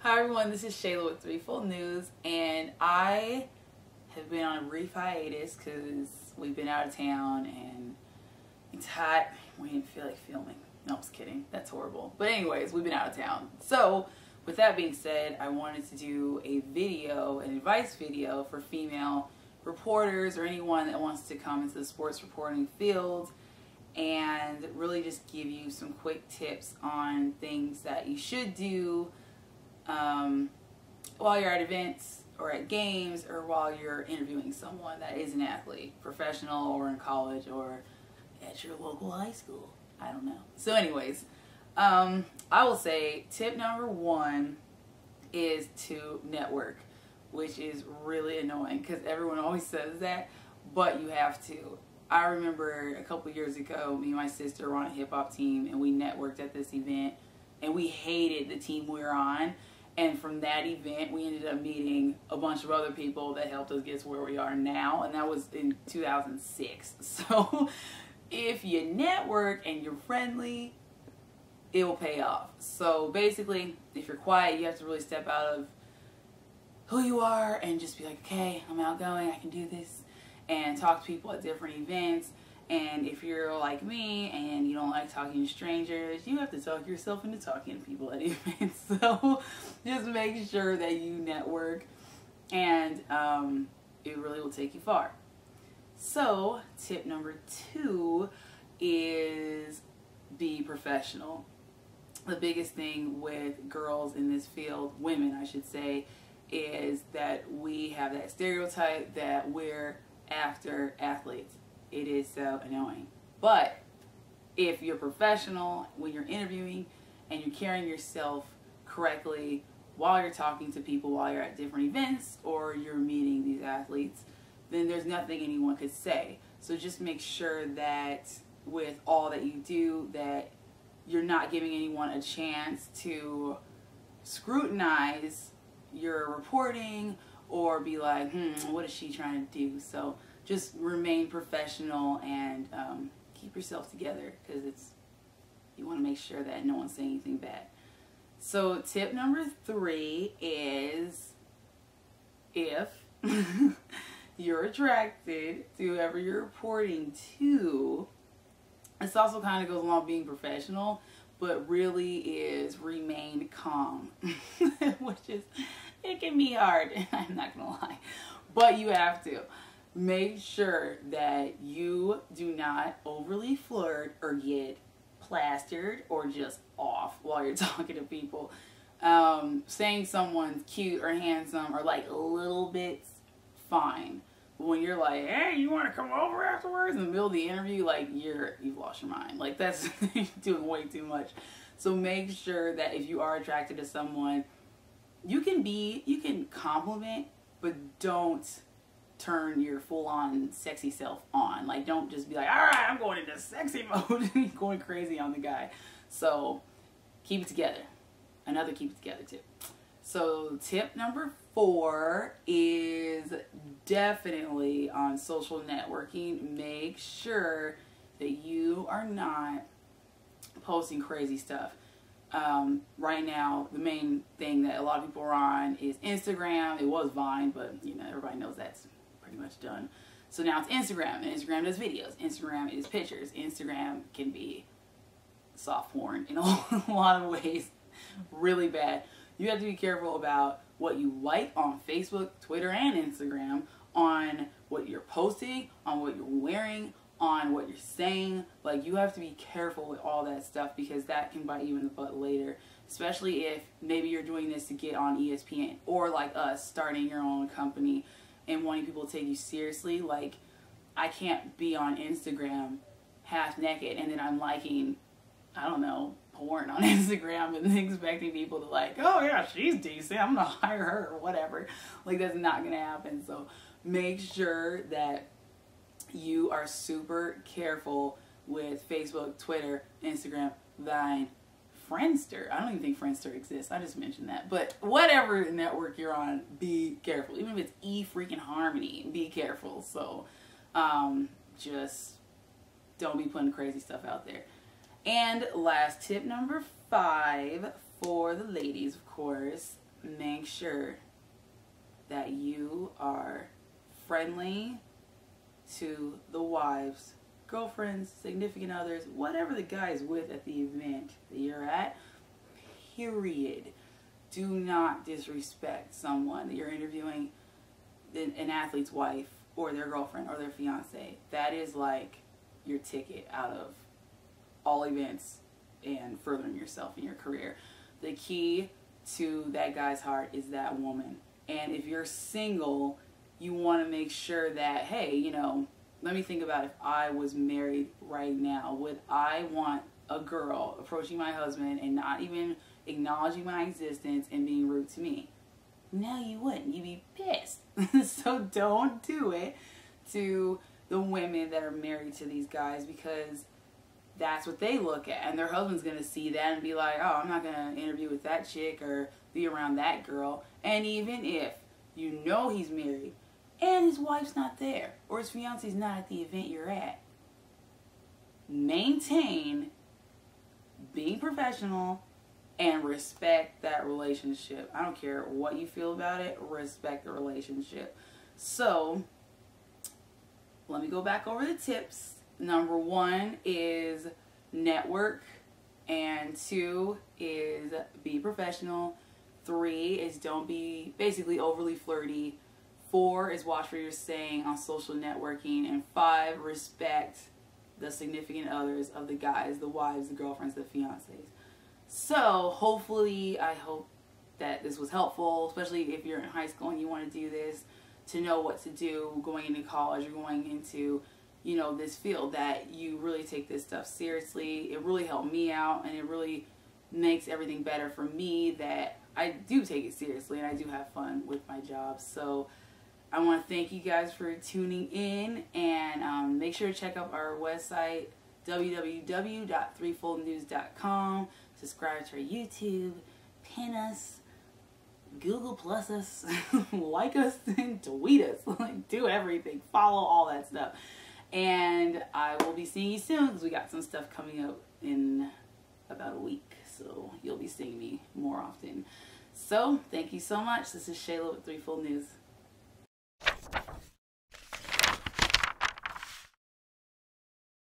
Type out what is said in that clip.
Hi everyone, this is Shayla with Threefold News, and I have been on a brief hiatus because we've been out of town and it's hot. We didn't feel like filming. No, I was kidding. That's horrible. But anyways, we've been out of town. So with that being said, I wanted to do a video, an advice video for female reporters or anyone that wants to come into the sports reporting field, and really just give you some quick tips on things that you should do while you're at events or at games, or while you're interviewing someone that is an athlete, professional or in college or at your local high school. I don't know. So anyways, I will say tip number one is to network, which is really annoying because everyone always says that, but you have to. I remember a couple years ago, me and my sister were on a hip hop team and we networked at this event, and we hated the team we were on. And from that event, we ended up meeting a bunch of other people that helped us get to where we are now. And that was in 2006. So if you network and you're friendly, it will pay off. So basically, if you're quiet, you have to really step out of who you are and just be like, okay, I'm outgoing, I can do this, and talk to people at different events. And if you're like me and you don't like talking to strangers, you have to talk yourself into talking to people at events. So just make sure that you network, and it really will take you far. So tip number two is be professional. The biggest thing with girls in this field, women I should say, is that we have that stereotype that we're after athletes. It is so annoying. But if you're professional when you're interviewing and you're carrying yourself correctly while you're talking to people, while you're at different events or you're meeting these athletes, then there's nothing anyone could say. So just make sure that with all that you do, that you're not giving anyone a chance to scrutinize your reporting or be like, what is she trying to do? So just remain professional and keep yourself together, because you want to make sure that no one's saying anything bad. So tip number three is, if you're attracted to whoever you're reporting to, this also kind of goes along being professional, but really is remain calm, which is, it can be hard, I'm not gonna lie, but you have to. Make sure that you do not overly flirt or get plastered or just off while you're talking to people. Saying someone's cute or handsome or like a little bit, fine. But when you're like, hey, you want to come over afterwards, in the middle of the interview, like you've lost your mind. Like that's doing way too much. So make sure that if you are attracted to someone, you can compliment, but don't turn your full-on sexy self on. Like, don't just be like, all right, I'm going into sexy mode, going crazy on the guy. So keep it together. Another keep it together tip. So tip number four is definitely on social networking. Make sure that you are not posting crazy stuff. Right now, the main thing that a lot of people are on is Instagram. It was Vine, but you know, everybody knows that's pretty much done. So now it's Instagram, and Instagram does videos. Instagram is pictures. Instagram can be soft porn in a lot of ways, really bad. You have to be careful about what you like on Facebook, Twitter, and Instagram, on what you're posting, on what you're wearing, on what you're saying. Like, you have to be careful with all that stuff, because that can bite you in the butt later, especially if maybe you're doing this to get on ESPN, or like us, starting your own company and wanting people to take you seriously. Like, I can't be on Instagram half naked and then I'm liking, I don't know, porn on Instagram and expecting people to like, oh yeah, she's decent, I'm gonna hire her or whatever. Like, that's not gonna happen. So make sure that you are super careful with Facebook, Twitter, Instagram, Vine, Friendster. I don't even think Friendster exists. I just mentioned that. But whatever network you're on, be careful. Even if it's E-freaking-Harmony, be careful. So just don't be putting crazy stuff out there. And last tip number 5 for the ladies, of course, make sure that you are friendly to the wives, girlfriends, significant others, whatever the guy is with at the event that you're at, period. Do not disrespect someone that you're interviewing, an athlete's wife or their girlfriend or their fiance. That is like your ticket out of all events and furthering yourself in your career. The key to that guy's heart is that woman. And if you're single, you want to make sure that, hey, you know, let me think about if I was married right now. Would I want a girl approaching my husband and not even acknowledging my existence and being rude to me? No, you wouldn't. You'd be pissed. So don't do it to the women that are married to these guys, because that's what they look at. And their husband's going to see that and be like, oh, I'm not going to interview with that chick or be around that girl. And even if you know he's married and his wife's not there or his fiance's not at the event you're at, maintain being professional and respect that relationship. I don't care what you feel about it, respect the relationship. So let me go back over the tips. Number 1 is network, and 2 is be professional. 3 is don't be basically overly flirty. 4 is watch what you're saying on social networking, and 5, respect the significant others of the guys, the wives, the girlfriends, the fiancés. So hopefully, I hope that this was helpful, especially if you're in high school and you want to do this, to know what to do going into college or going into, you know, this field, that you really take this stuff seriously. It really helped me out, and it really makes everything better for me that I do take it seriously and I do have fun with my job. So I want to thank you guys for tuning in, and make sure to check out our website, www.threefoldnews.com. Subscribe to our YouTube, pin us, Google plus us, like us, and tweet us. Like, do everything. Follow all that stuff. And I will be seeing you soon, because we got some stuff coming up in about a week. So you'll be seeing me more often. So thank you so much. This is Shayla with Threefold News.